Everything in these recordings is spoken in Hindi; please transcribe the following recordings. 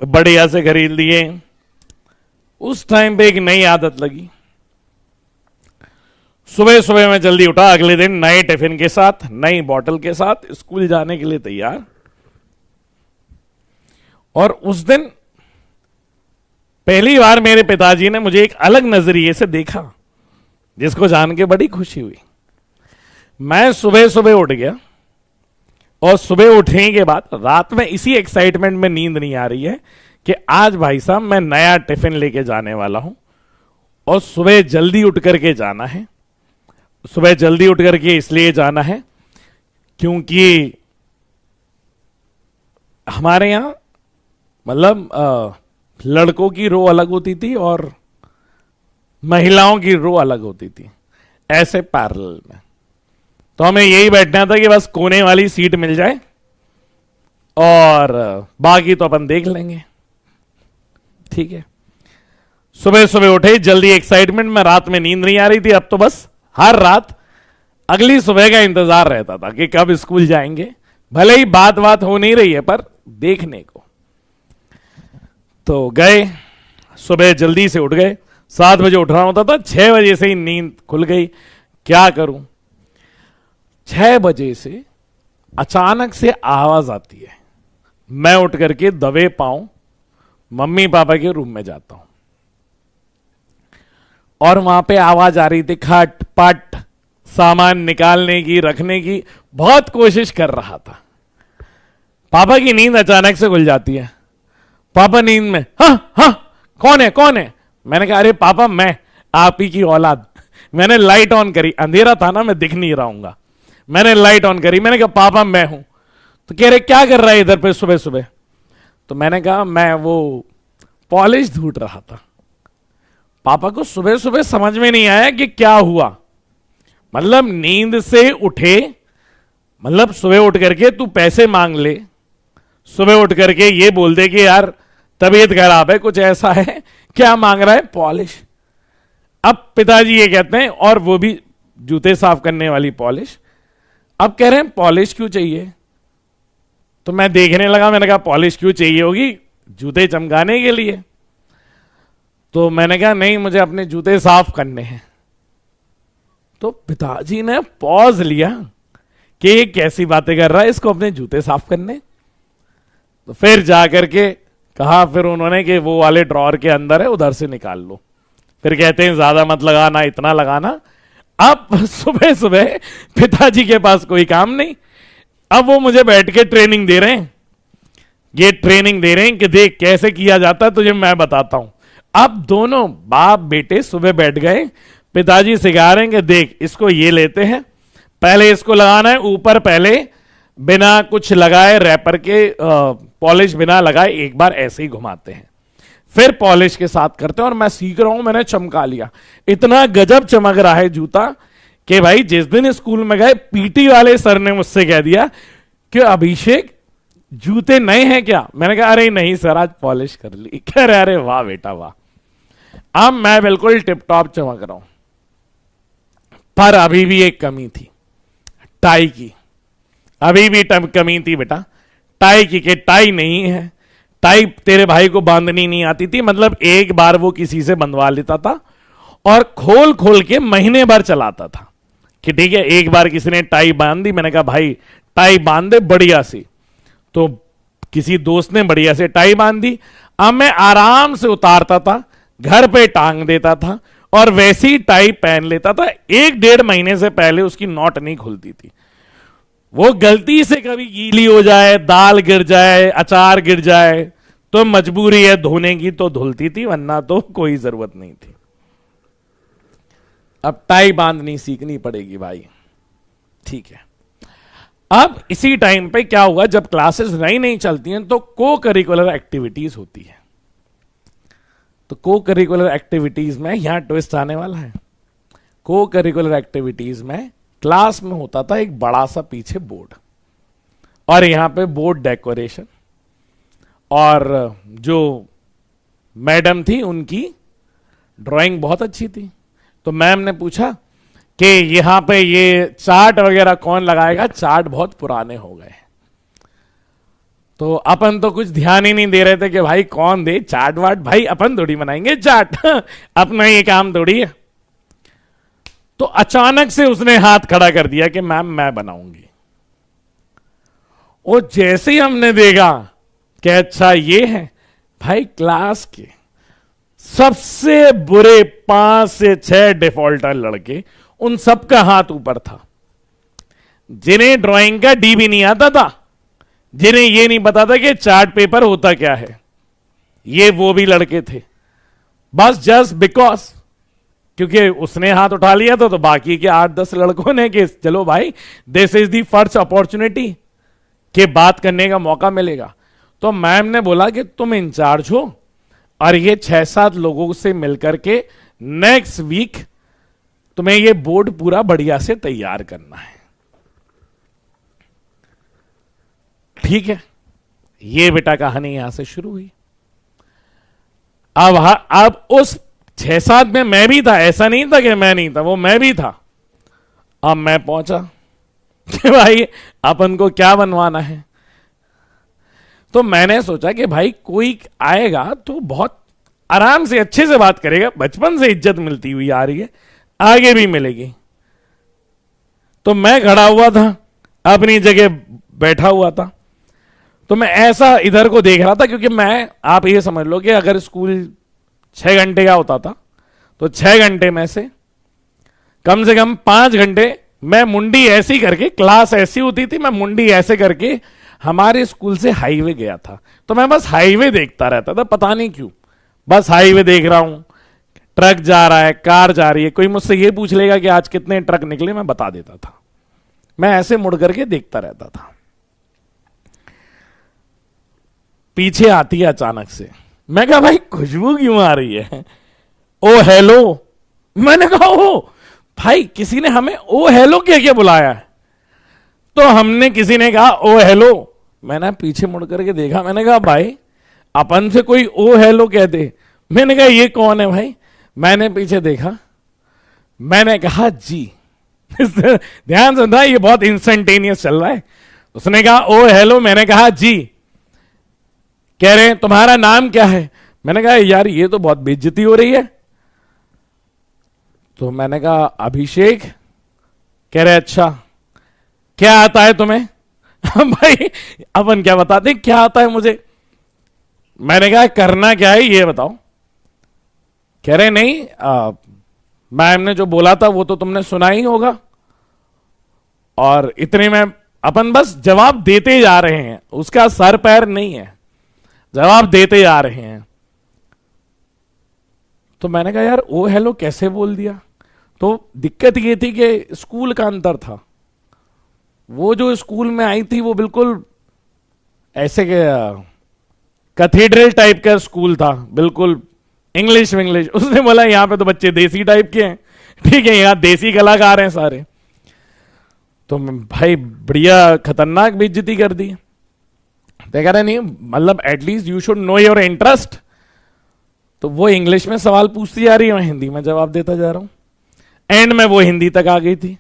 बढ़िया से खरीद लिए। उस टाइम पे एक नई आदत लगी, सुबह सुबह मैं जल्दी उठा, अगले दिन नए टिफिन के साथ, नई बोतल के साथ स्कूल जाने के लिए तैयार। और उस दिन पहली बार मेरे पिताजी ने मुझे एक अलग नजरिए से देखा, जिसको जान के बड़ी खुशी हुई। मैं सुबह सुबह उठ गया और सुबह उठने के बाद रात में इसी एक्साइटमेंट में नींद नहीं आ रही है कि आज भाई साहब मैं नया टिफिन लेके जाने वाला हूं और सुबह जल्दी उठ करके जाना है। सुबह जल्दी उठ करके इसलिए जाना है क्योंकि हमारे यहां मतलब लड़कों की रो अलग होती थी और महिलाओं की रो अलग होती थी, ऐसे पैरेलल में। तो हमें यही बैठना था कि बस कोने वाली सीट मिल जाए और बाकी तो अपन देख लेंगे। ठीक है, सुबह सुबह उठे, जल्दी, एक्साइटमेंट में, रात में नींद नहीं आ रही थी। अब तो बस हर रात अगली सुबह का इंतजार रहता था कि कब स्कूल जाएंगे, भले ही बात हो नहीं रही है पर देखने को। तो गए, सुबह जल्दी से उठ गए, 7 बजे उठना होता था, 6 बजे से ही नींद खुल गई। क्या करूं, 6 बजे से अचानक से आवाज आती है। मैं उठ करके दबे पांव मम्मी पापा के रूम में जाता हूं और वहां पे आवाज आ रही थी खट पट, सामान निकालने की, रखने की। बहुत कोशिश कर रहा था। पापा की नींद अचानक से खुल जाती है। पापा नींद में, हाँ हाँ, कौन है कौन है? मैंने कहा अरे पापा मैं, आप ही की औलाद। मैंने लाइट ऑन करी, अंधेरा था ना, मैं दिख नहीं रहा। मैंने लाइट ऑन करी, मैंने कहा पापा मैं हूं। तो कह रहे क्या कर रहा है इधर पे सुबह सुबह? तो मैंने कहा मैं वो पॉलिश धूट रहा था। पापा को सुबह सुबह समझ में नहीं आया कि क्या हुआ। मतलब नींद से उठे, मतलब सुबह उठ करके तू पैसे मांग ले, सुबह उठ करके ये बोल दे कि यार तबीयत खराब है, कुछ ऐसा है, क्या मांग रहा है? पॉलिश। अब पिताजी ये कहते हैं, और वो भी जूते साफ करने वाली पॉलिश। अब कह रहे हैं पॉलिश क्यों चाहिए? तो मैं देखने लगा, मैंने कहा पॉलिश क्यों चाहिए होगी? जूते चमकाने के लिए। तो मैंने कहा नहीं, मुझे अपने जूते साफ करने हैं। तो पिताजी ने पॉज लिया कि ये कैसी बातें कर रहा है, इसको अपने जूते साफ करने। तो फिर जाकर के कहा फिर उन्होंने कि वो वाले ड्रॉअर के अंदर है, उधर से निकाल लो। फिर कहते हैं ज्यादा मत लगाना, इतना लगाना। अब सुबह सुबह पिताजी के पास कोई काम नहीं, अब वो मुझे बैठ के ट्रेनिंग दे रहे हैं। ये ट्रेनिंग दे रहे हैं कि देख कैसे किया जाता है, तुझे मैं बताता हूं। अब दोनों बाप बेटे सुबह बैठ गए, पिताजी सिखा रहे हैं कि देख इसको ये लेते हैं, पहले इसको लगाना है ऊपर, पहले बिना कुछ लगाए रैपर के पॉलिश बिना लगाए एक बार ऐसे ही घुमाते हैं, फिर पॉलिश के साथ करते हैं। और मैं सीख रहा हूं, मैंने चमका लिया, इतना गजब चमक रहा है जूता कि भाई जिस दिन स्कूल में गए पीटी वाले सर ने मुझसे कह दिया कि अभिषेक जूते नए हैं क्या? मैंने कहा अरे नहीं सर, आज पॉलिश कर ली। कह रहे अरे वाह बेटा वाह। अब मैं बिल्कुल टिप टॉप चमक रहा हूं, पर अभी भी एक कमी थी, टाई की। अभी भी कमी थी बेटा, टाई की। के टाई नहीं है, टाई तेरे भाई को बांधनी नहीं आती थी। मतलब एक बार वो किसी से बंधवा लेता था और खोल खोल के महीने भर चलाता था कि ठीक है एक बार किसी ने टाई बांध दी, मैंने कहा भाई टाई बांध दे बढ़िया सी। तो किसी दोस्त ने बढ़िया से टाई बांध दी। अब मैं आराम से उतारता था, घर पे टांग देता था और वैसी टाई पहन लेता था। 1-1.5 महीने से पहले उसकी नॉट नहीं खुलती थी। वो गलती से कभी गीली हो जाए, दाल गिर जाए, अचार गिर जाए तो मजबूरी है धोने की, तो धुलती थी, वरना तो कोई जरूरत नहीं थी। अब टाई बांधनी सीखनी पड़ेगी भाई। ठीक है, अब इसी टाइम पे क्या हुआ, जब क्लासेस नई नई चलती हैं तो को करिकुलर एक्टिविटीज होती है। तो को करिकुलर एक्टिविटीज में यहां ट्विस्ट आने वाला है। को करिकुलर एक्टिविटीज में क्लास में होता था एक बड़ा सा पीछे बोर्ड, और यहां पे बोर्ड डेकोरेशन, और जो मैडम थी उनकी ड्राइंग बहुत अच्छी थी। तो मैम ने पूछा कि यहां पे ये चार्ट वगैरह कौन लगाएगा, चार्ट बहुत पुराने हो गए। तो अपन तो कुछ ध्यान ही नहीं दे रहे थे कि भाई कौन दे चाट वाट, भाई अपन थोड़ी बनाएंगे चाट अपना ये काम थोड़ी है। तो अचानक से उसने हाथ खड़ा कर दिया कि मैम मैं बनाऊंगी। और जैसे ही हमने देखा कि अच्छा ये है, भाई क्लास के सबसे बुरे 5 से 6 डिफॉल्टर लड़के, उन सबका हाथ ऊपर था। जिन्हें ड्राइंग का डी भी नहीं आता था, जिन्हें ये नहीं पता था कि चार्ट पेपर होता क्या है, ये वो भी लड़के थे। बस जस्ट बिकॉज क्योंकि उसने हाथ उठा लिया था, तो बाकी के 8-10 लड़कों ने कि चलो भाई this is the first opportunity कि बात करने का मौका मिलेगा। तो मैम ने बोला कि तुम इंचार्ज हो और ये 6-7 लोगों से मिलकर के नेक्स्ट वीक तुम्हें ये बोर्ड पूरा बढ़िया से तैयार करना है। ठीक है, ये बेटा कहानी यहां से शुरू हुई। अब उस 6-7 में मैं भी था, ऐसा नहीं था कि मैं नहीं था, वो मैं भी था। अब मैं पहुंचा कि भाई अपन को क्या बनवाना है। तो मैंने सोचा कि भाई कोई आएगा तो बहुत आराम से अच्छे से बात करेगा, बचपन से इज्जत मिलती हुई आ रही है, आगे भी मिलेगी। तो मैं खड़ा हुआ था, अपनी जगह बैठा हुआ था। तो मैं ऐसा इधर को देख रहा था, क्योंकि मैं, आप ये समझ लो कि अगर स्कूल 6 घंटे का होता था तो 6 घंटे में से कम 5 घंटे मैं मुंडी ऐसी करके, क्लास ऐसी होती थी, मैं मुंडी ऐसे करके हमारे स्कूल से हाईवे गया था। तो मैं बस हाईवे देखता रहता था, पता नहीं क्यों, बस हाईवे देख रहा हूं, ट्रक जा रहा है, कार जा रही है। कोई मुझसे ये पूछ लेगा कि आज कितने ट्रक निकले, मैं बता देता था। मैं ऐसे मुड़ करके देखता रहता था। पीछे आती है अचानक से, मैं कहा भाई खुशबू क्यों आ रही है? ओ हेलो। मैंने कहा ओ भाई, किसी ने हमें ओ हेलो क्या क्या बुलाया है? तो हमने, किसी ने कहा ओ हेलो। मैंने पीछे मुड़ करके देखा, मैंने कहा भाई अपन से कोई ओ हेलो कहते। मैंने कहा ये कौन है भाई? मैंने पीछे देखा, मैंने कहा जी ध्यान से था, ये बहुत इंस्टेंटेनियस चल रहा है। उसने कहा ओ हेलो, मैंने कहा जी। कह रहे हैं तुम्हारा नाम क्या है? मैंने कहा यार ये तो बहुत बेइज्जती हो रही है। तो मैंने कहा अभिषेक। कह रहे अच्छा क्या आता है तुम्हें? भाई अपन क्या बताते क्या आता है मुझे? मैंने कहा करना क्या है ये बताओ। कह रहे नहीं, मैम ने जो बोला था वो तो तुमने सुना ही होगा। और इतने में अपन बस जवाब देते जा रहे हैं, उसका सर पैर नहीं है, जवाब देते जा रहे हैं। तो मैंने कहा यार ओ हेलो कैसे बोल दिया? तो दिक्कत ये थी कि स्कूल का अंतर था। वो जो स्कूल में आई थी वो बिल्कुल ऐसे के कैथेड्रल टाइप का स्कूल था, बिल्कुल इंग्लिश विंग्लिश। उसने बोला यहां पे तो बच्चे देसी टाइप के हैं, ठीक है, यहां देसी कलाकार हैं सारे। तो भाई बढ़िया खतरनाक बेइज्जती कर दी। तो कह रहे नहीं, मतलब at least you should know your interest. तो वो इंग्लिश में सवाल पूछती जा रही है, मैं हिंदी में जवाब देता जा रहा हूं। एंड में वो हिंदी तक आ गई थी।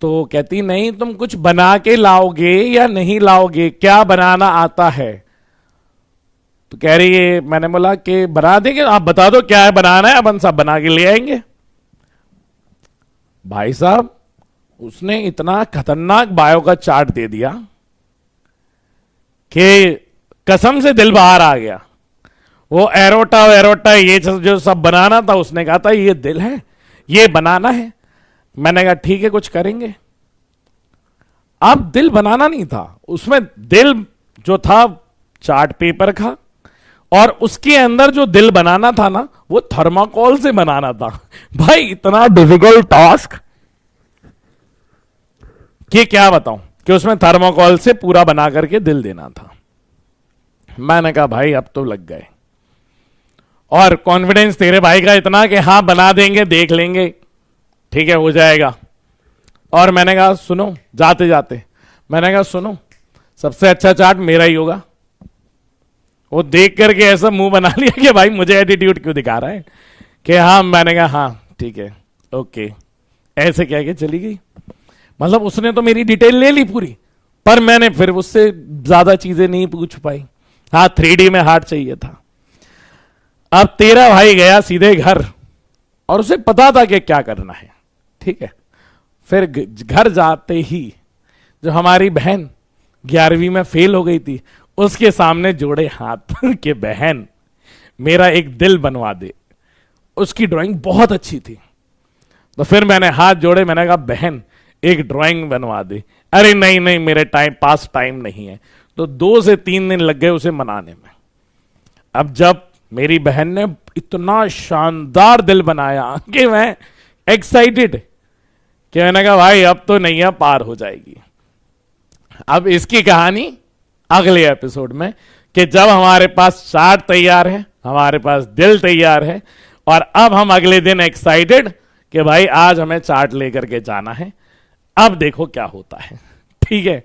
तो कहती नहीं तुम कुछ बना के लाओगे या नहीं लाओगे, क्या बनाना आता है? तो कह रही है, मैंने बोला कि बना देंगे, आप बता दो क्या है बनाना है, अपन सब बना के ले आएंगे। भाई साहब उसने इतना खतरनाक बायो का चार्ट दे दिया कि कसम से दिल बाहर आ गया। वो एरोटा ये जो सब बनाना था, उसने कहा था ये दिल है, ये बनाना है। मैंने कहा ठीक है कुछ करेंगे। अब दिल बनाना नहीं था, उसमें दिल जो था चार्ट पेपर का, और उसके अंदर जो दिल बनाना था ना, वो थर्माकोल से बनाना था। भाई इतना डिफिकल्ट टास्क कि क्या बताऊं, कि उसमें थर्माकोल से पूरा बना करके दिल देना था। मैंने कहा भाई अब तो लग गए, और कॉन्फिडेंस तेरे भाई का इतना कि हाँ बना देंगे, देख लेंगे, ठीक है हो जाएगा। और मैंने कहा सुनो, जाते जाते मैंने कहा सुनो, सबसे अच्छा चार्ट मेरा ही होगा। वो देख करके ऐसा मुंह बना लिया कि भाई मुझे एटीट्यूड क्यों दिखा रहा है, कि हाँ। मैंने कहा हाँ ठीक है ओके, ऐसे कह के चली गई। मतलब उसने तो मेरी डिटेल ले ली पूरी, पर मैंने फिर उससे ज्यादा चीजें नहीं पूछ पाई। हाँ, 3D में हार्ट चाहिए था। अब तेरा भाई गया सीधे घर, और उसे पता था कि क्या करना है, ठीक है। फिर घर जाते ही जो हमारी बहन 11वीं में फेल हो गई थी, उसके सामने जोड़े हाथ कि बहन मेरा एक दिल बनवा दे। उसकी ड्राइंग बहुत अच्छी थी, तो फिर मैंने हाथ जोड़े, मैंने कहा बहन एक ड्राइंग बनवा दे। अरे नहीं नहीं, मेरे पास टाइम नहीं है। तो 2 से 3 दिन लग गए उसे मनाने में। अब जब मेरी बहन ने इतना शानदार दिल बनाया कि मैं एक्साइटेड, कि मैंने कहा भाई अब तो नैया पार हो जाएगी। अब इसकी कहानी अगले एपिसोड में, कि जब हमारे पास चार्ट तैयार है, हमारे पास दिल तैयार है, और अब हम अगले दिन एक्साइटेड कि भाई आज हमें चार्ट लेकर के जाना है। अब देखो क्या होता है, ठीक है।